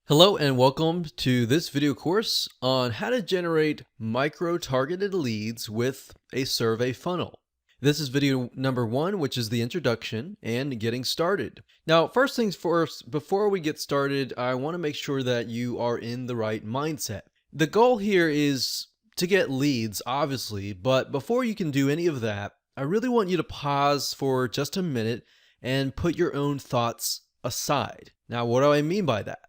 Hello and welcome to this video course on how to generate micro-targeted leads with a survey funnel. This is video number 1, which is the introduction and getting started. Now, first things first, before we get started, I want to make sure that you are in the right mindset. The goal here is to get leads, obviously, but before you can do any of that, I really want you to pause for just a minute and put your own thoughts aside. Now, what do I mean by that?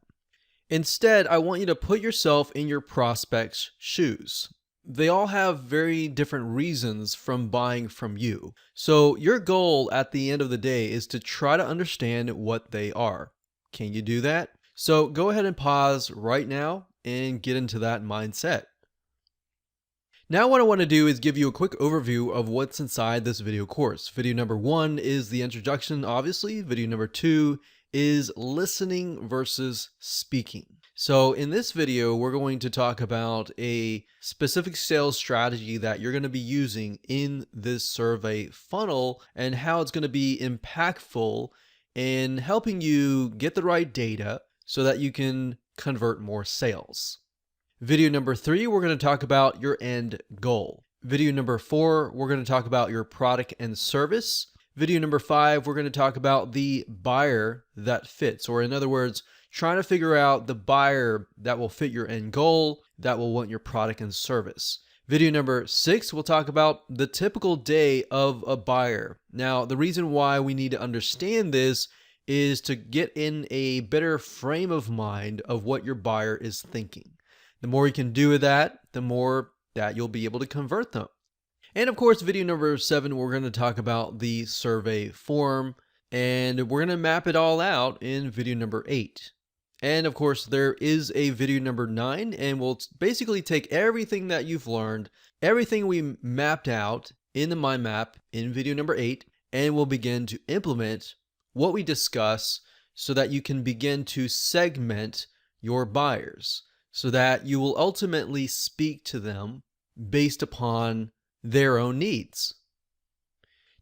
Instead, I want you to put yourself in your prospect's shoes. They all have very different reasons from buying from you. So your goal at the end of the day is to try to understand what they are. Can you do that? So go ahead and pause right now and get into that mindset. Now what I want to do is give you a quick overview of what's inside this video course. Video number 1 is the introduction, obviously. Video number 2 is listening versus speaking. So in this video, we're going to talk about a specific sales strategy that you're going to be using in this survey funnel and how it's going to be impactful in helping you get the right data so that you can convert more sales. Video number 3, we're going to talk about your end goal. Video number 4, we're going to talk about your product and service. Video number 5, we're going to talk about the buyer that fits, or in other words, trying to figure out the buyer that will fit your end goal, that will want your product and service. Video number 6, we'll talk about the typical day of a buyer. Now, the reason why we need to understand this is to get in a better frame of mind of what your buyer is thinking. The more you can do with that, the more that you'll be able to convert them. And of course, video number 7, we're going to talk about the survey form, and we're going to map it all out in video number 8. And of course, there is a video number 9, and we'll basically take everything that you've learned, everything we mapped out in the mind map in video number 8, and we'll begin to implement what we discuss so that you can begin to segment your buyers, so that you will ultimately speak to them based upon their own needs.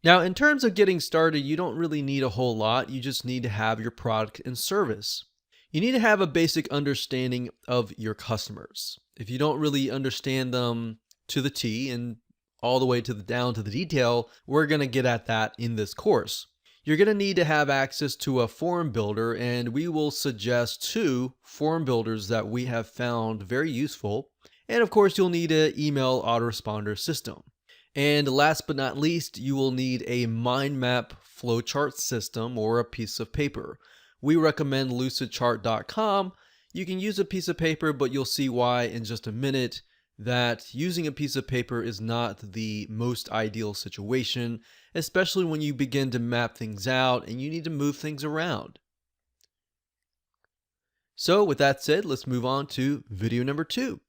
Now, in terms of getting started, you don't really need a whole lot. You just need to have your product and service. You need to have a basic understanding of your customers. If you don't really understand them to the T and all the way down to the detail, we're going to get at that in this course. You're going to need to have access to a form builder, and we will suggest 2 form builders that we have found very useful. And of course, you'll need an email autoresponder system. And last but not least, you will need a mind map flowchart system or a piece of paper. We recommend lucidchart.com. You can use a piece of paper, but you'll see why in just a minute that using a piece of paper is not the most ideal situation, especially when you begin to map things out and you need to move things around. So with that said, let's move on to video number 2.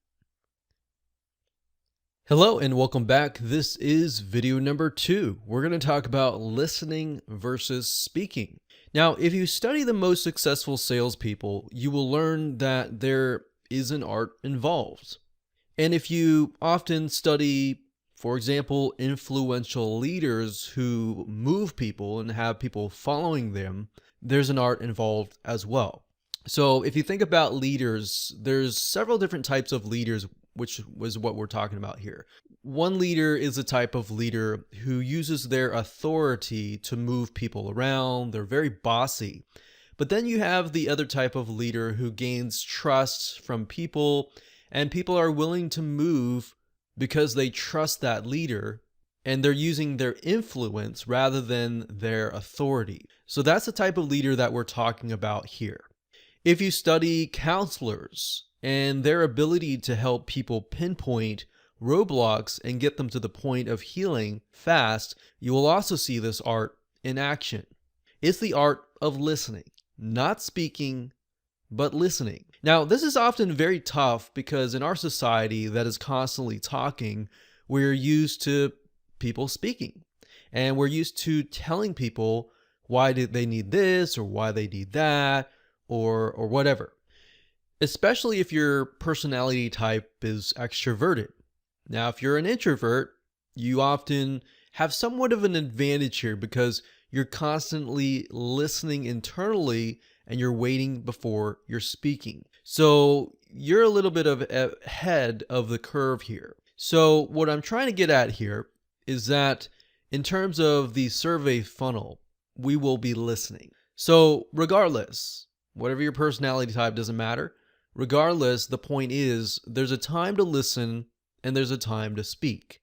Hello and welcome back. This is video number 2. We're going to talk about listening versus speaking. Now, if you study the most successful salespeople, you will learn that there is an art involved. And if you often study, for example, influential leaders who move people and have people following them, there's an art involved as well. So if you think about leaders, there's several different types of leaders, which was what we're talking about here. One leader is a type of leader who uses their authority to move people around. They're very bossy. But then you have the other type of leader who gains trust from people, and people are willing to move because they trust that leader, and they're using their influence rather than their authority. So that's the type of leader that we're talking about here. If you study counselors and their ability to help people pinpoint roadblocks and get them to the point of healing fast, you will also see this art in action. It's the art of listening, not speaking, but listening. Now, this is often very tough because in our society that is constantly talking, we're used to people speaking, and we're used to telling people why they need this or why they need that or whatever. Especially if your personality type is extroverted. Now, if you're an introvert, you often have somewhat of an advantage here because you're constantly listening internally and you're waiting before you're speaking. So you're a little bit of ahead of the curve here. So what I'm trying to get at here is that in terms of the survey funnel, we will be listening. So regardless, whatever your personality type, doesn't matter. Regardless, the point is there's a time to listen and there's a time to speak.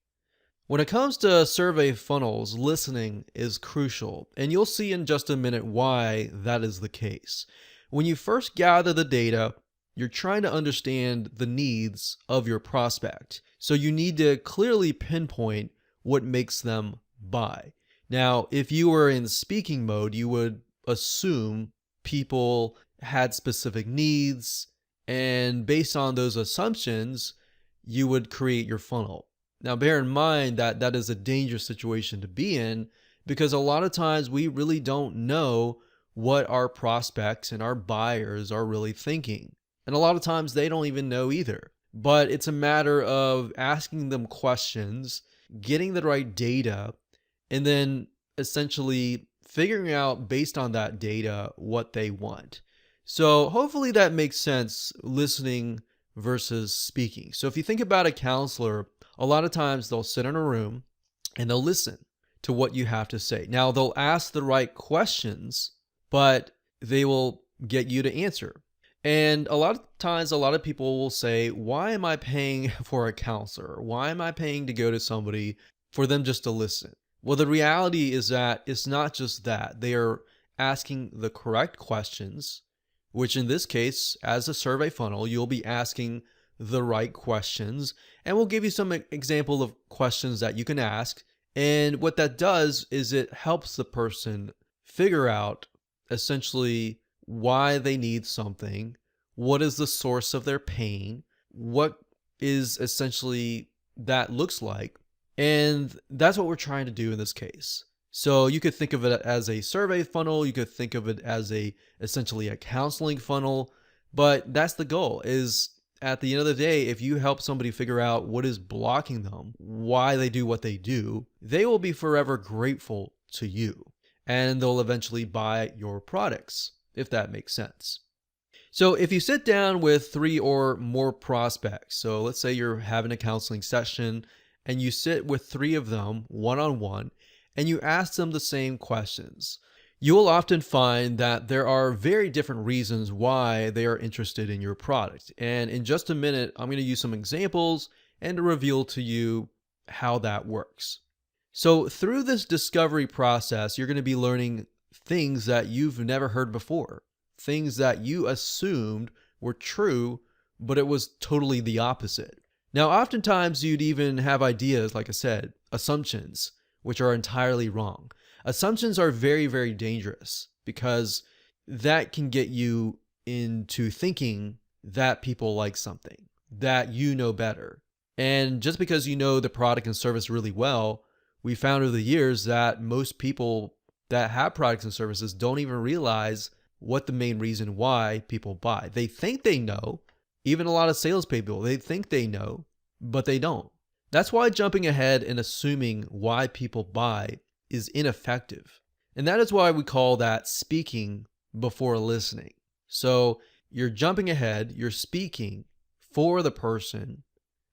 When it comes to survey funnels, listening is crucial, and you'll see in just a minute why that is the case. When you first gather the data, you're trying to understand the needs of your prospect. So you need to clearly pinpoint what makes them buy. Now, if you were in speaking mode, you would assume people had specific needs, and based on those assumptions, you would create your funnel. Now, bear in mind that that is a dangerous situation to be in, because a lot of times we really don't know what our prospects and our buyers are really thinking. And a lot of times they don't even know either. But it's a matter of asking them questions, getting the right data, and then essentially figuring out based on that data what they want. So hopefully that makes sense, listening versus speaking. So if you think about a counselor, a lot of times they'll sit in a room and they'll listen to what you have to say. Now, they'll ask the right questions, but they will get you to answer. And a lot of times, a lot of people will say, why am I paying for a counselor? Why am I paying to go to somebody for them just to listen? Well, the reality is that it's not just that. They are asking the correct questions, which in this case, as a survey funnel, you'll be asking the right questions. And we'll give you some example of questions that you can ask. And what that does is it helps the person figure out essentially why they need something, what is the source of their pain, what is essentially that looks like. And that's what we're trying to do in this case. So you could think of it as a survey funnel, you could think of it as essentially a counseling funnel, but that's the goal. Is at the end of the day, if you help somebody figure out what is blocking them, why they do what they do, they will be forever grateful to you, and they'll eventually buy your products, if that makes sense. So if you sit down with 3 or more prospects, so let's say you're having a counseling session and you sit with 3 of them one-on-one and you ask them the same questions, you will often find that there are very different reasons why they are interested in your product. And in just a minute, I'm going to use some examples and to reveal to you how that works. So through this discovery process, you're going to be learning things that you've never heard before, things that you assumed were true, but it was totally the opposite. Now, oftentimes you'd even have ideas, like I said, assumptions, which are entirely wrong. Assumptions are very, very dangerous because that can get you into thinking that people like something, that you know better. And just because you know the product and service really well, we found over the years that most people that have products and services don't even realize what the main reason why people buy. They think they know, even a lot of salespeople, they think they know, but they don't. That's why jumping ahead and assuming why people buy is ineffective. And that is why we call that speaking before listening. So you're jumping ahead, you're speaking for the person,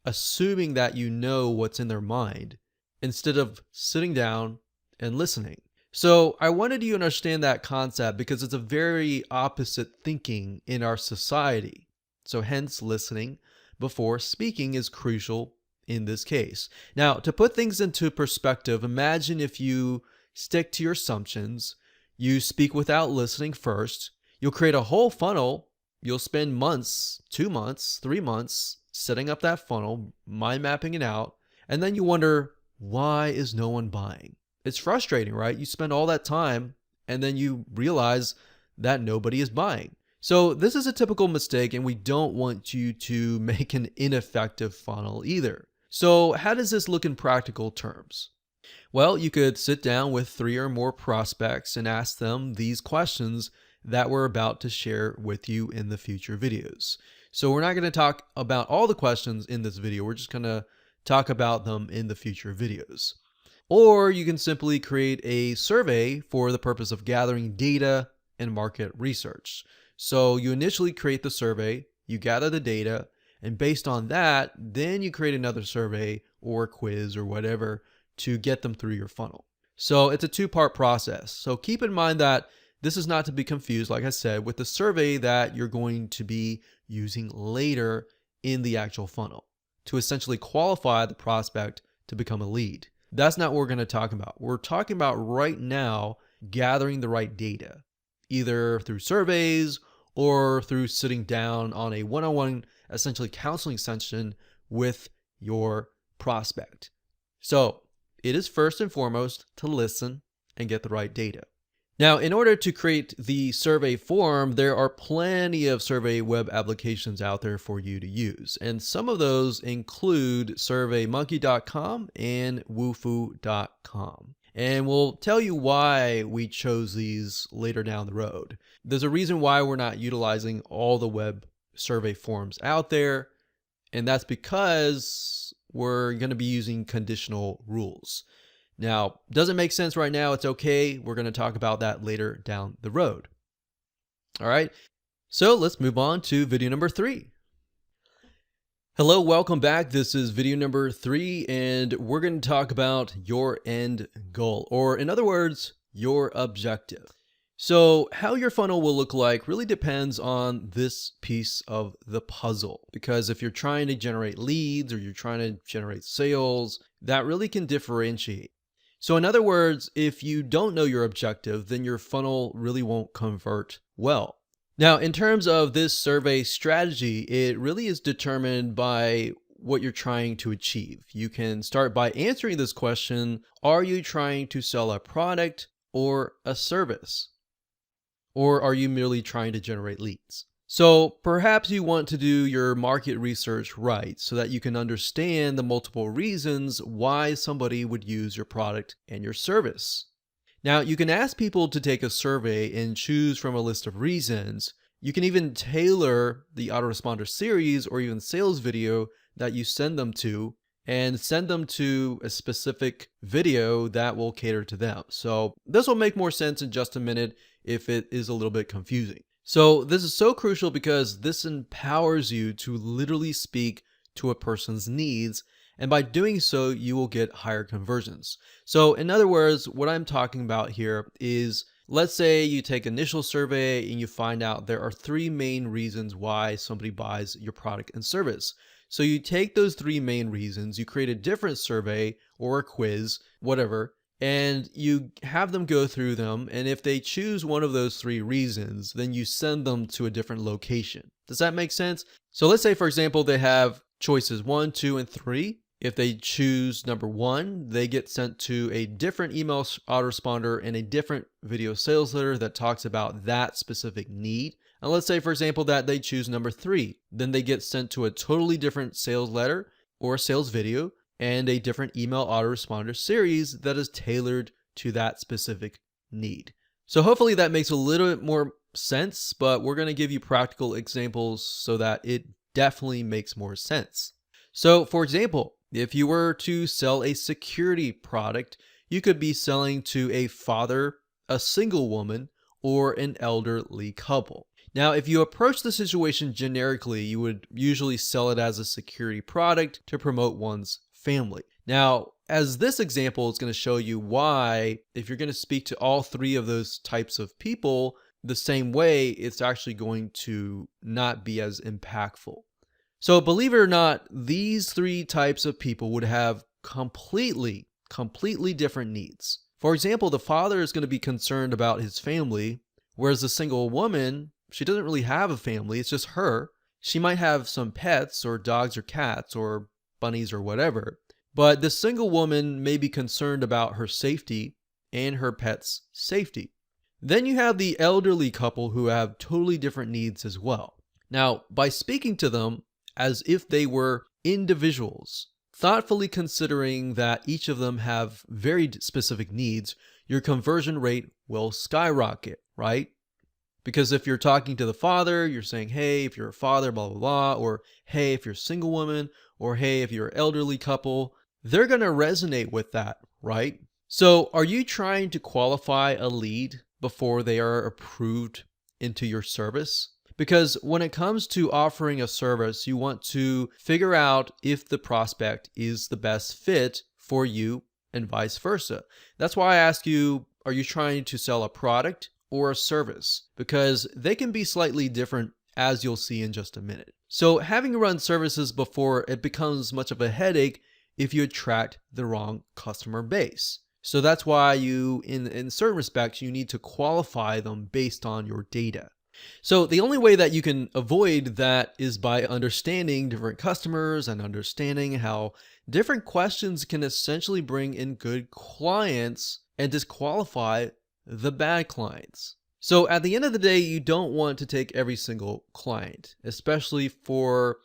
assuming that you know what's in their mind, instead of sitting down and listening. So I wanted you to understand that concept because it's a very opposite thinking in our society. So hence listening before speaking is crucial in this case. Now, to put things into perspective, imagine if you stick to your assumptions, you speak without listening first, you'll create a whole funnel, you'll spend months, 2 months, 3 months setting up that funnel, mind mapping it out, and then you wonder, why is no one buying? It's frustrating, right? You spend all that time and then you realize that nobody is buying. So this is a typical mistake, and we don't want you to make an ineffective funnel either. So how does this look in practical terms? Well, you could sit down with 3 or more prospects and ask them these questions that we're about to share with you in the future videos. So we're not going to talk about all the questions in this video. We're just going to talk about them in the future videos. Or you can simply create a survey for the purpose of gathering data and market research. So you initially create the survey, you gather the data, and based on that, then you create another survey or quiz or whatever to get them through your funnel. So it's a two-part process. So keep in mind that this is not to be confused, like I said, with the survey that you're going to be using later in the actual funnel to essentially qualify the prospect to become a lead. That's not what we're going to talk about. We're talking about right now gathering the right data, either through surveys or through sitting down on a one-on-one, essentially counseling session with your prospect. So it is first and foremost to listen and get the right data. Now, in order to create the survey form, there are plenty of survey web applications out there for you to use. And some of those include surveymonkey.com and wufoo.com. And we'll tell you why we chose these later down the road. There's a reason why we're not utilizing all the web survey forms out there, and that's because we're going to be using conditional rules. Now, doesn't make sense right now, it's okay. We're going to talk about that later down the road. All right, so let's move on to video number 3. Hello, welcome back. This is video number 3, and we're going to talk about your end goal, or in other words, your objective. So how your funnel will look like really depends on this piece of the puzzle, because if you're trying to generate leads or you're trying to generate sales, that really can differentiate. So in other words, if you don't know your objective, then your funnel really won't convert well. Now, in terms of this survey strategy, it really is determined by what you're trying to achieve. You can start by answering this question: are you trying to sell a product or a service? Or are you merely trying to generate leads? So perhaps you want to do your market research right so that you can understand the multiple reasons why somebody would use your product and your service. Now, you can ask people to take a survey and choose from a list of reasons. You can even tailor the autoresponder series or even sales video that you send them to, and send them to a specific video that will cater to them. So this will make more sense in just a minute if it is a little bit confusing. So this is so crucial because this empowers you to literally speak to a person's needs, and by doing so, you will get higher conversions. So in other words, what I'm talking about here is, let's say you take initial survey and you find out there are 3 main reasons why somebody buys your product and service. So you take those 3 main reasons, you create a different survey or a quiz, whatever, and you have them go through them. And if they choose one of those 3 reasons, then you send them to a different location. Does that make sense? So let's say, for example, they have choices 1, 2, and 3. If they choose number 1, they get sent to a different email autoresponder and a different video sales letter that talks about that specific need. And let's say, for example, that they choose number 3, then they get sent to a totally different sales letter or sales video and a different email autoresponder series that is tailored to that specific need. So hopefully that makes a little bit more sense, but we're going to give you practical examples so that it definitely makes more sense. So for example, if you were to sell a security product, you could be selling to a father, a single woman, or an elderly couple. Now, if you approach the situation generically, you would usually sell it as a security product to promote one's family. Now, as this example is going to show you why, if you're going to speak to all 3 of those types of people the same way, it's actually going to not be as impactful. So believe it or not, these 3 types of people would have completely different needs. For example, the father is going to be concerned about his family, whereas the single woman, she doesn't really have a family, it's just her. She might have some pets or dogs or cats or bunnies or whatever, but the single woman may be concerned about her safety and her pet's safety. Then you have the elderly couple who have totally different needs as well. Now, by speaking to them as if they were individuals, thoughtfully considering that each of them have very specific needs, your conversion rate will skyrocket, right? Because if you're talking to the father, you're saying, hey, if you're a father, blah, blah, blah, or hey, if you're a single woman, or hey, if you're an elderly couple, they're going to resonate with that, right? So are you trying to qualify a lead before they are approved into your service. Because when it comes to offering a service, you want to figure out if the prospect is the best fit for you and vice versa. That's why I ask you, are you trying to sell a product or a service? Because they can be slightly different, as you'll see in just a minute. So having run services before, it becomes much of a headache if you attract the wrong customer base. So that's why you, in certain respects, you need to qualify them based on your data. So the only way that you can avoid that is by understanding different customers and understanding how different questions can essentially bring in good clients and disqualify the bad clients. So at the end of the day, you don't want to take every single client, especially for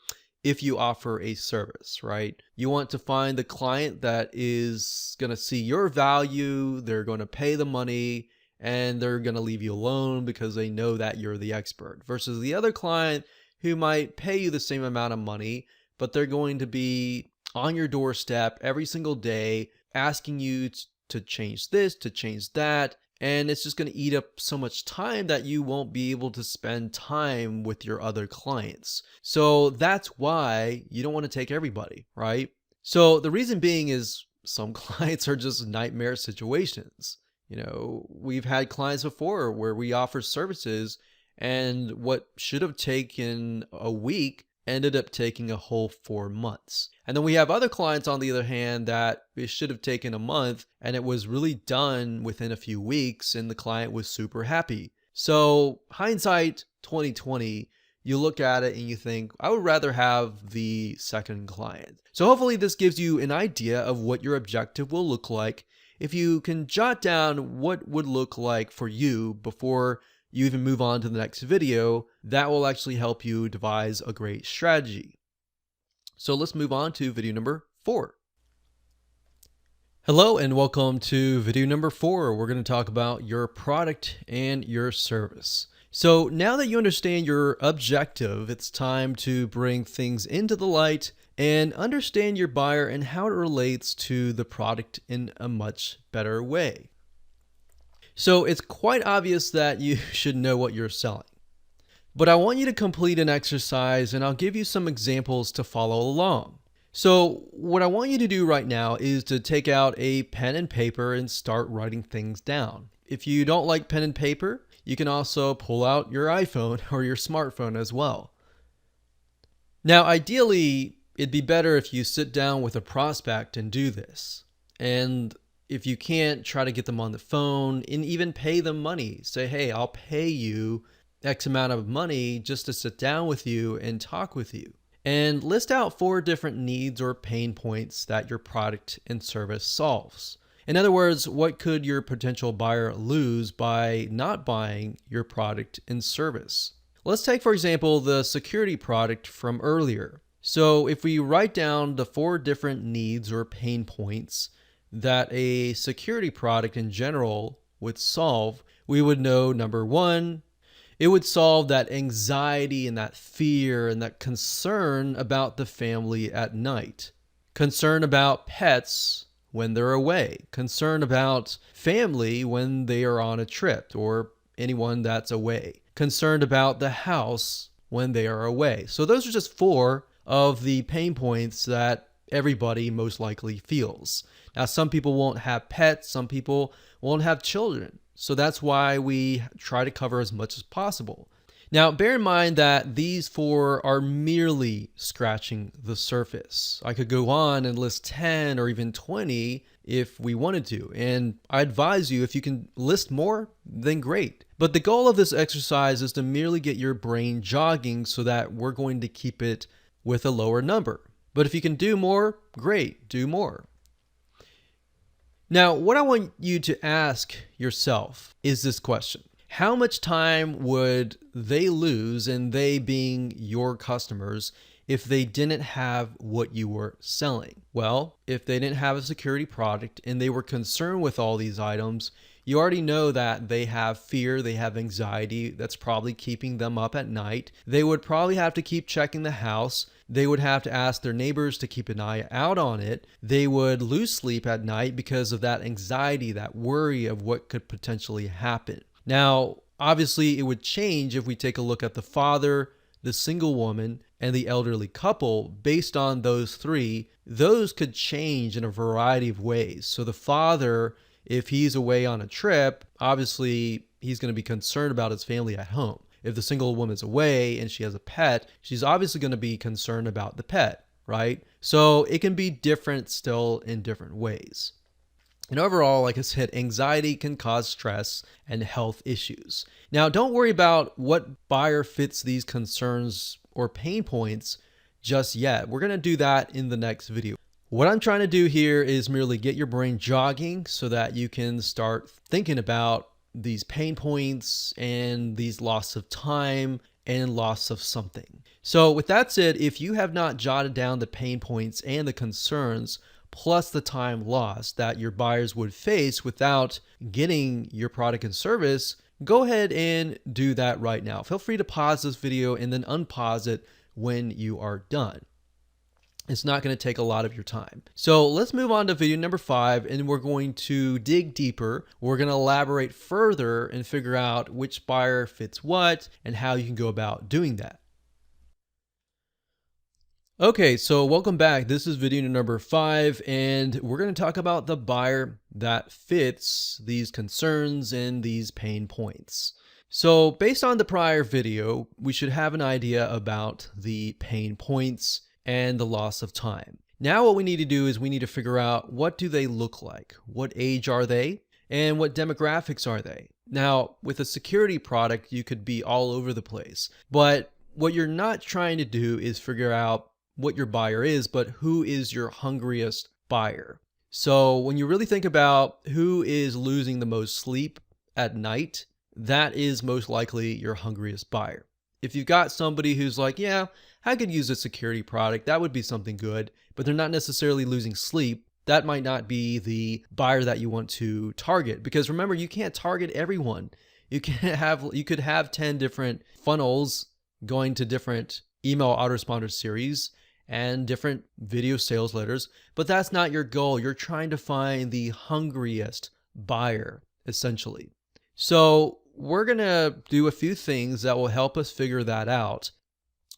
if you offer a service, right? You want to find the client that is going to see your value, they're going to pay the money, and they're going to leave you alone because they know that you're the expert, versus the other client who might pay you the same amount of money, but they're going to be on your doorstep every single day asking you to change this, to change that. And it's just going to eat up so much time that you won't be able to spend time with your other clients. So that's why you don't want to take everybody, right? So the reason being is some clients are just nightmare situations. We've had clients before where we offer services and what should have taken a week ended up taking a whole 4 months. And then we have other clients, on the other hand, that it should have taken a month and it was really done within a few weeks and the client was super happy. So hindsight 2020, you look at it and you think, I would rather have the second client. So hopefully this gives you an idea of what your objective will look like. If you can jot down what would look like for you before you even move on to the next video, that will actually help you devise a great strategy. So let's move on to video number 4. Hello and welcome to video number 4. We're going to talk about your product and your service. So now that you understand your objective, it's time to bring things into the light and understand your buyer and how it relates to the product in a much better way. So it's quite obvious that you should know what you're selling. But I want you to complete an exercise and I'll give you some examples to follow along. So what I want you to do right now is to take out a pen and paper and start writing things down. If you don't like pen and paper, you can also pull out your iPhone or your smartphone as well. Now, ideally, it'd be better if you sit down with a prospect and do this. And if you can't, try to get them on the phone and even pay them money. Say, hey, I'll pay you X amount of money just to sit down with you and talk with you. And list out 4 different needs or pain points that your product and service solves. In other words, what could your potential buyer lose by not buying your product and service? Let's take, for example, the security product from earlier. So if we write down the 4 different needs or pain points that a security product in general would solve, we would know number 1, it would solve that anxiety and that fear and that concern about the family at night. Concern about pets when they're away. Concern about family when they are on a trip or anyone that's away. Concerned about the house when they are away. So those are just 4 of the pain points that everybody most likely feels. Now, some people won't have pets, some people won't have children. So that's why we try to cover as much as possible. Now, bear in mind that these 4 are merely scratching the surface. I could go on and list 10 or even 20 if we wanted to. And I advise you, if you can list more, then great. But the goal of this exercise is to merely get your brain jogging so that we're going to keep it with a lower number. But if you can do more, great, do more. Now, what I want you to ask yourself is this question. How much time would they lose, and they being your customers, if they didn't have what you were selling? Well, if they didn't have a security product and they were concerned with all these items, you already know that they have fear, they have anxiety, that's probably keeping them up at night. They would probably have to keep checking the house. They would have to ask their neighbors to keep an eye out on it. They would lose sleep at night because of that anxiety, that worry of what could potentially happen. Now, obviously, it would change if we take a look at the father, the single woman, and the elderly couple. Based on those three, those could change in a variety of ways. So the father, if he's away on a trip, obviously he's going to be concerned about his family at home. If the single woman's away and she has a pet, she's obviously going to be concerned about the pet, right? So it can be different still in different ways. And overall, like I said, anxiety can cause stress and health issues. Now, don't worry about what buyer fits these concerns or pain points just yet. We're going to do that in the next video. What I'm trying to do here is merely get your brain jogging so that you can start thinking about these pain points and these loss of time and loss of something. So with that said, if you have not jotted down the pain points and the concerns, plus the time lost that your buyers would face without getting your product and service, go ahead and do that right now. Feel free to pause this video and then unpause it when you are done. It's not going to take a lot of your time. So let's move on to video number 5, and we're going to dig deeper. We're going to elaborate further and figure out which buyer fits what and how you can go about doing that. Okay, so welcome back. This is video number 5, and we're going to talk about the buyer that fits these concerns and these pain points. So based on the prior video, we should have an idea about the pain points and the loss of time. Now what we need to do is we need to figure out, what do they look like? What age are they? And what demographics are they? Now, with a security product, you could be all over the place. But what you're not trying to do is figure out what your buyer is, but who is your hungriest buyer. So when you really think about who is losing the most sleep at night, that is most likely your hungriest buyer. If you've got somebody who's like, yeah, I could use a security product, that would be something good, but they're not necessarily losing sleep, that might not be the buyer that you want to target. Because remember, you can't target everyone. You could have 10 different funnels going to different email autoresponder series and different video sales letters, but that's not your goal. You're trying to find the hungriest buyer, essentially. So we're going to do a few things that will help us figure that out.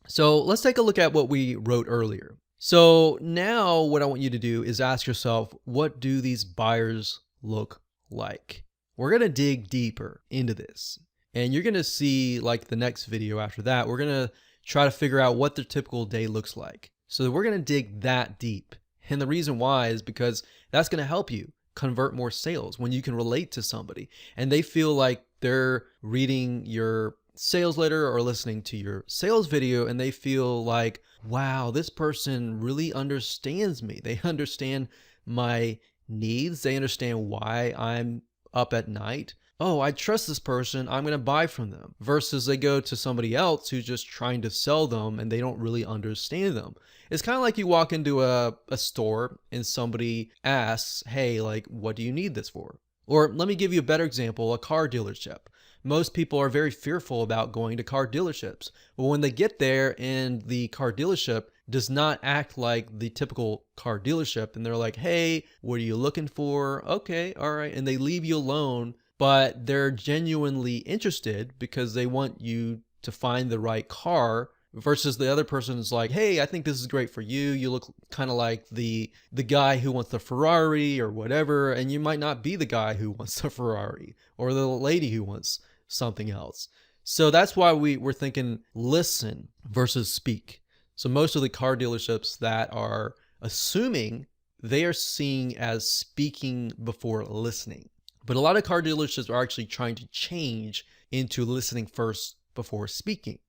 So let's take a look at what we wrote earlier. So now what I want you to do is ask yourself, what do these buyers look like? We're going to dig deeper into this, and you're going to see, like the next video after that, we're going to try to figure out what their typical day looks like. So we're going to dig that deep. And the reason why is because that's going to help you convert more sales when you can relate to somebody and they feel like they're reading your sales letter or listening to your sales video and they feel like, wow, this person really understands me. They understand my needs. They understand why I'm up at night. Oh, I trust this person, I'm going to buy from them. Versus they go to somebody else who's just trying to sell them and they don't really understand them. It's kind of like you walk into a store and somebody asks, hey, like, what do you need this for? Or let me give you a better example, a car dealership. Most people are very fearful about going to car dealerships. But when they get there and the car dealership does not act like the typical car dealership and they're like, hey, what are you looking for? Okay, all right. And they leave you alone, but they're genuinely interested because they want you to find the right car, versus the other person is like, hey, I think this is great for you. You look kind of like the guy who wants the Ferrari or whatever, and you might not be the guy who wants the Ferrari or the lady who wants something else. So that's why we're thinking listen versus speak. So most of the car dealerships that are assuming, they are seeing as speaking before listening. But a lot of car dealerships are actually trying to change into listening first before speaking.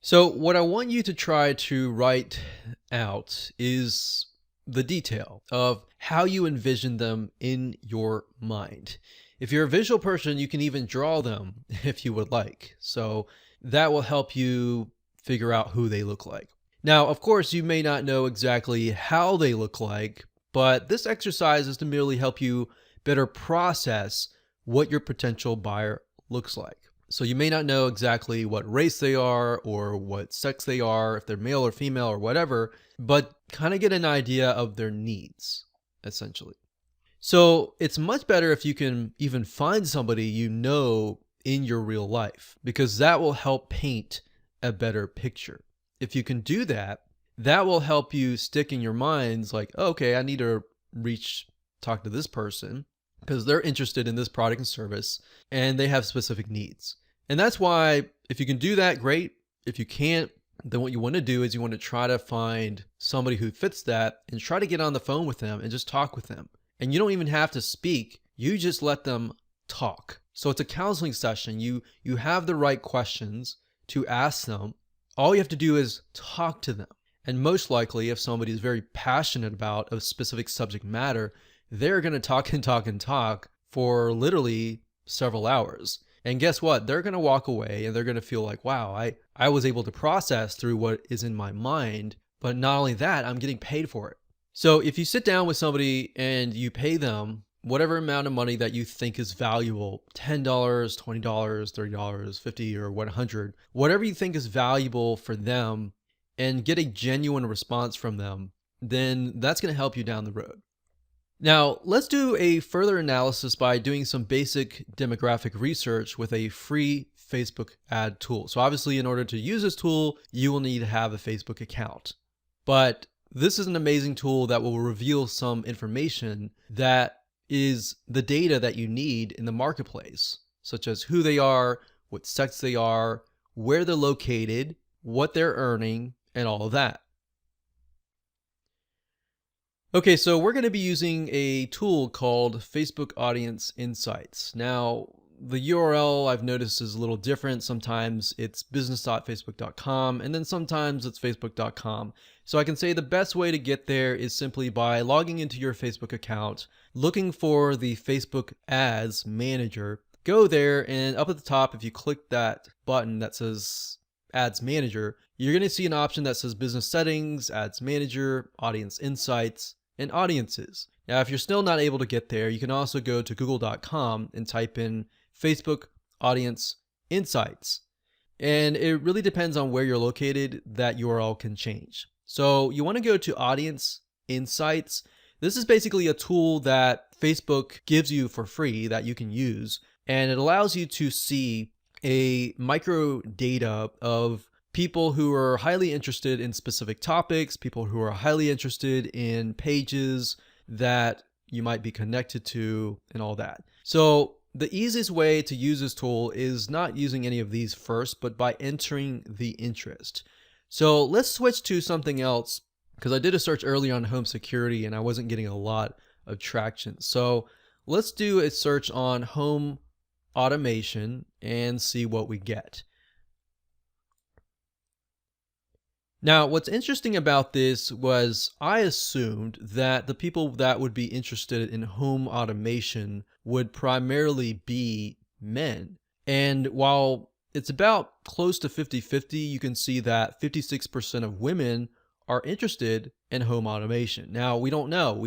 So what I want you to try to write out is the detail of how you envision them in your mind. If you're a visual person, you can even draw them if you would like. So that will help you figure out who they look like. Now, of course, you may not know exactly how they look like, but this exercise is to merely help you better process what your potential buyer looks like. So you may not know exactly what race they are or what sex they are, if they're male or female or whatever, but kind of get an idea of their needs, essentially. So it's much better if you can even find somebody you know in your real life, because that will help paint a better picture. If you can do that, that will help you stick in your minds like, oh, okay, I need to talk to this person because they're interested in this product and service and they have specific needs. And that's why if you can do that, great. If you can't, then what you want to do is you want to try to find somebody who fits that and try to get on the phone with them and just talk with them. And you don't even have to speak. You just let them talk. So it's a counseling session. You have the right questions to ask them. All you have to do is talk to them. And most likely, if somebody is very passionate about a specific subject matter, they're going to talk and talk and talk for literally several hours. And guess what? They're going to walk away and they're going to feel like, wow, I was able to process through what is in my mind. But not only that, I'm getting paid for it. So if you sit down with somebody and you pay them whatever amount of money that you think is valuable, $10, $20, $30, $50, or $100, whatever you think is valuable for them, and get a genuine response from them, then that's going to help you down the road. Now, let's do a further analysis by doing some basic demographic research with a free Facebook ad tool. So obviously, in order to use this tool, you will need to have a Facebook account. But this is an amazing tool that will reveal some information that is the data that you need in the marketplace, such as who they are, what sex they are, where they're located, what they're earning, and all of that. Okay, so we're going to be using a tool called Facebook Audience Insights. Now, the URL I've noticed is a little different. Sometimes it's business.facebook.com, and then sometimes it's facebook.com. So I can say the best way to get there is simply by logging into your Facebook account, looking for the Facebook Ads Manager, go there, and up at the top, if you click that button that says Ads Manager, you're going to see an option that says Business Settings, Ads Manager, Audience Insights, and Audiences. Now, if you're still not able to get there, you can also go to google.com and type in Facebook Audience Insights. And it really depends on where you're located, that URL can change. So you want to go to Audience Insights. This is basically a tool that Facebook gives you for free that you can use. And it allows you to see a micro data of people who are highly interested in specific topics, people who are highly interested in pages that you might be connected to, and all that. So the easiest way to use this tool is not using any of these first, but by entering the interest. So let's switch to something else, because I did a search early on home security and I wasn't getting a lot of traction. So let's do a search on home automation and see what we get. Now, what's interesting about this was I assumed that the people that would be interested in home automation would primarily be men. And while it's about close to 50-50, you can see that 56% of women are interested in home automation. Now, we don't know.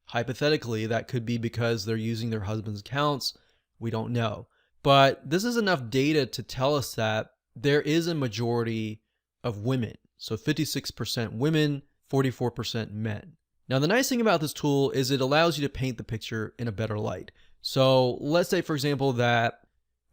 Hypothetically, that could be because they're using their husband's accounts. We don't know. But this is enough data to tell us that there is a majority of women. So 56% women, 44% men. Now, the nice thing about this tool is it allows you to paint the picture in a better light. So let's say, for example, that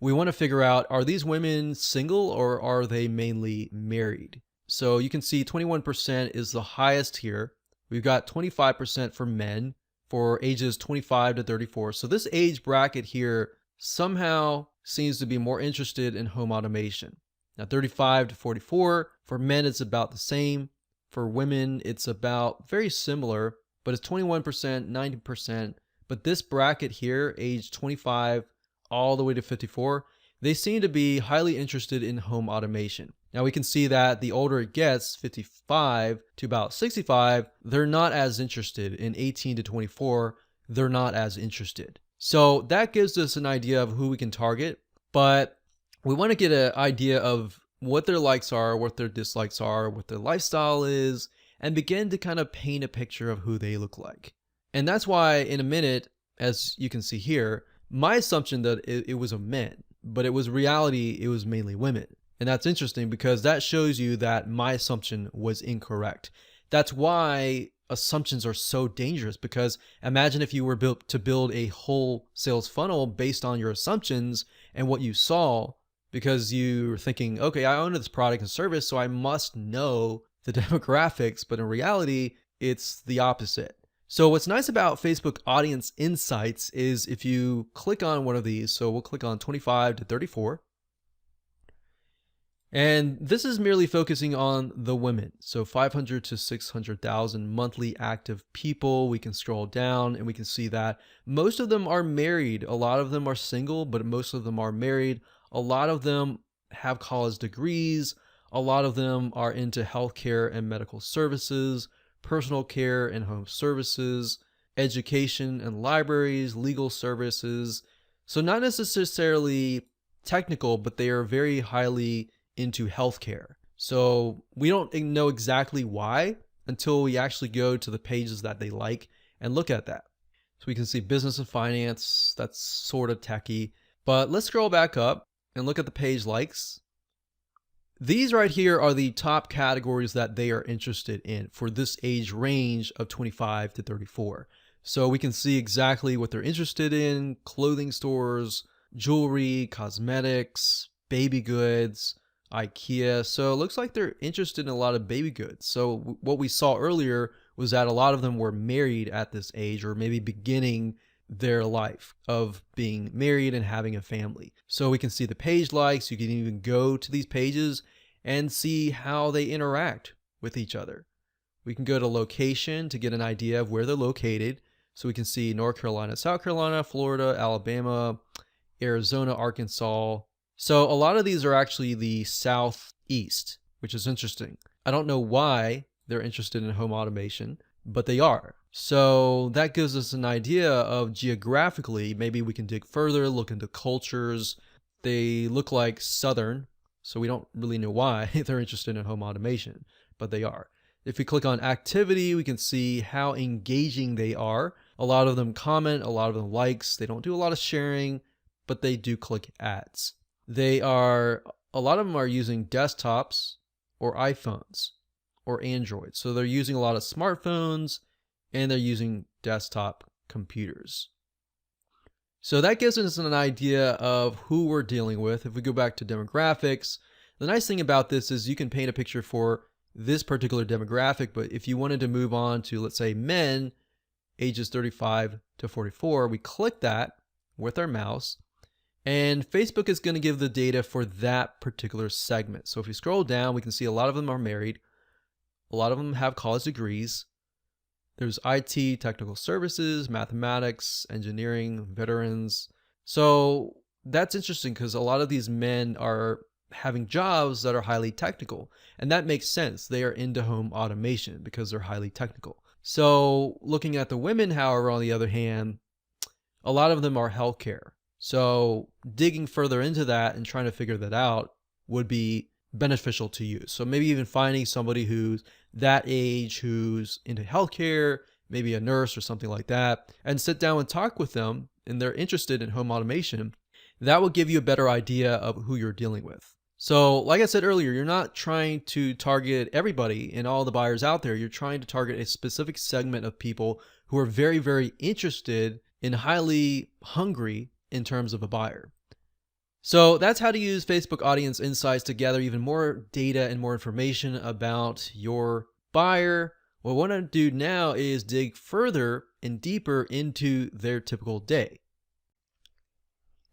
we want to figure out, are these women single or are they mainly married? So you can see 21% is the highest here. We've got 25% for men for ages 25 to 34. So this age bracket here somehow seems to be more interested in home automation. Now, 35 to 44, for men, it's about the same. For women, it's about very similar, but it's 21%, 90%. But this bracket here, age 25 all the way to 54, they seem to be highly interested in home automation. Now, we can see that the older it gets, 55 to about 65, they're not as interested. In 18 to 24, they're not as interested. So that gives us an idea of who we can target, but we want to get an idea of what their likes are, what their dislikes are, what their lifestyle is, and begin to kind of paint a picture of who they look like. And that's why in a minute, as you can see here, my assumption that it was a men, but it was reality, it was mainly women. And that's interesting because that shows you that my assumption was incorrect. That's why assumptions are so dangerous, because imagine if you were built to build a whole sales funnel based on your assumptions and what you saw, because you were thinking, okay, I own this product and service, so I must know the demographics, but in reality, it's the opposite. So what's nice about Facebook Audience Insights is if you click on one of these, so we'll click on 25 to 34, and this is merely focusing on the women. So 500 to 600,000 monthly active people. We can scroll down and we can see that most of them are married. A lot of them are single, but most of them are married. A lot of them have college degrees. A lot of them are into healthcare and medical services, personal care and home services, education and libraries, legal services. So not necessarily technical, but they are very highly into healthcare. So we don't know exactly why until we actually go to the pages that they like and look at that. So we can see business and finance, that's sort of techie. But let's scroll back up and look at the page likes. These right here are the top categories that they are interested in for this age range of 25 to 34. So we can see exactly what they're interested in: clothing stores, jewelry, cosmetics, baby goods, IKEA. So it looks like they're interested in a lot of baby goods. So what we saw earlier was that a lot of them were married at this age, or maybe beginning their life of being married and having a family. So we can see the page likes. You can even go to these pages and see how they interact with each other. We can go to location to get an idea of where they're located. So we can see North Carolina, South Carolina, Florida, Alabama, Arizona, Arkansas. So a lot of these are actually the Southeast, which is interesting. I don't know why they're interested in home automation, but they are. So that gives us an idea of geographically, maybe we can dig further, look into cultures. They look like Southern, so we don't really know why they're interested in home automation, but they are. If we click on activity, we can see how engaging they are. A lot of them comment, a lot of them likes. They don't do a lot of sharing, but they do click ads. A lot of them are using desktops or iPhones or Android. So they're using a lot of smartphones and they're using desktop computers. So that gives us an idea of who we're dealing with. If we go back to demographics, the nice thing about this is you can paint a picture for this particular demographic, but if you wanted to move on to, let's say, men ages 35 to 44, we click that with our mouse, and Facebook is going to give the data for that particular segment. So if you scroll down, we can see a lot of them are married. A lot of them have college degrees. There's IT, technical services, mathematics, engineering, veterans. So that's interesting because a lot of these men are having jobs that are highly technical. And that makes sense. They are into home automation because they're highly technical. So looking at the women, however, on the other hand, a lot of them are healthcare. So digging further into that and trying to figure that out would be beneficial to you. So maybe even finding somebody who's that age, who's into healthcare, maybe a nurse or something like that, and sit down and talk with them, and they're interested in home automation. That will give you a better idea of who you're dealing with. So like I said earlier, you're not trying to target everybody and all the buyers out there. You're trying to target a specific segment of people who are very, very interested and highly hungry in terms of a buyer. So that's how to use Facebook Audience Insights to gather even more data and more information about your buyer. What I want to do now is dig further and deeper into their typical day.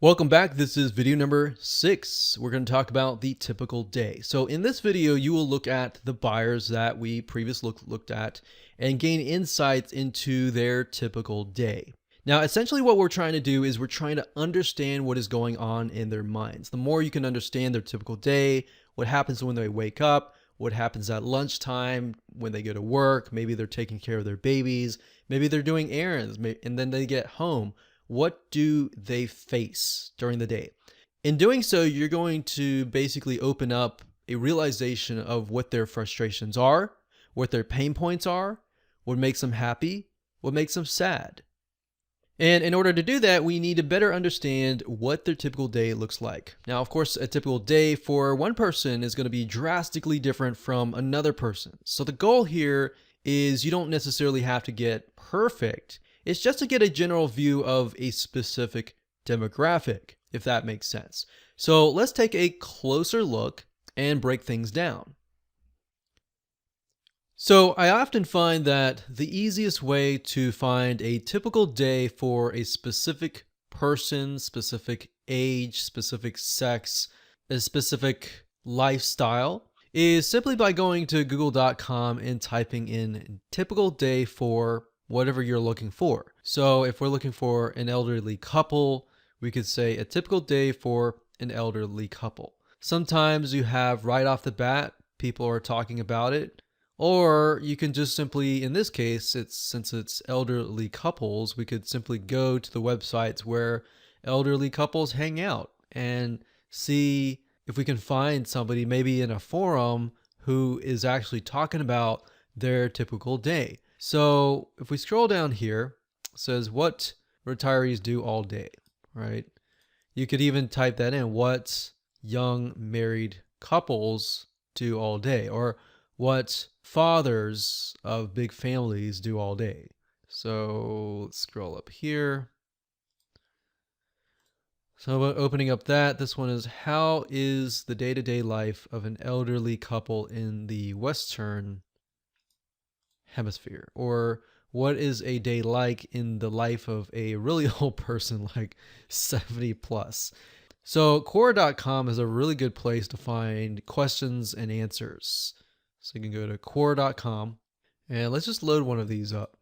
Welcome back. This is video number 6. We're going to talk about the typical day. So in this video, you will look at the buyers that we previously looked at and gain insights into their typical day. Now, essentially what we're trying to do is we're trying to understand what is going on in their minds. The more you can understand their typical day, what happens when they wake up, what happens at lunchtime, when they go to work, maybe they're taking care of their babies, maybe they're doing errands, and then they get home. What do they face during the day? In doing so, you're going to basically open up a realization of what their frustrations are, what their pain points are, what makes them happy, what makes them sad. And in order to do that, we need to better understand what their typical day looks like. Now, of course, a typical day for one person is going to be drastically different from another person. So the goal here is you don't necessarily have to get perfect. It's just to get a general view of a specific demographic, if that makes sense. So let's take a closer look and break things down. So I often find that the easiest way to find a typical day for a specific person, specific age, specific sex, a specific lifestyle is simply by going to google.com and typing in typical day for whatever you're looking for. So if we're looking for an elderly couple, we could say a typical day for an elderly couple. Sometimes you have right off the bat, people are talking about it. Or you can just simply, in this case, since it's elderly couples, we could simply go to the websites where elderly couples hang out and see if we can find somebody maybe in a forum who is actually talking about their typical day. So if we scroll down here, it says what retirees do all day, right? You could even type that in, what young married couples do all day, or what fathers of big families do all day. So let's scroll up here. So opening up that, this one is, how is the day-to-day life of an elderly couple in the Western Hemisphere? Or what is a day like in the life of a really old person like 70 plus? So Quora.com is a really good place to find questions and answers. So you can go to Quora.com and let's just load one of these up.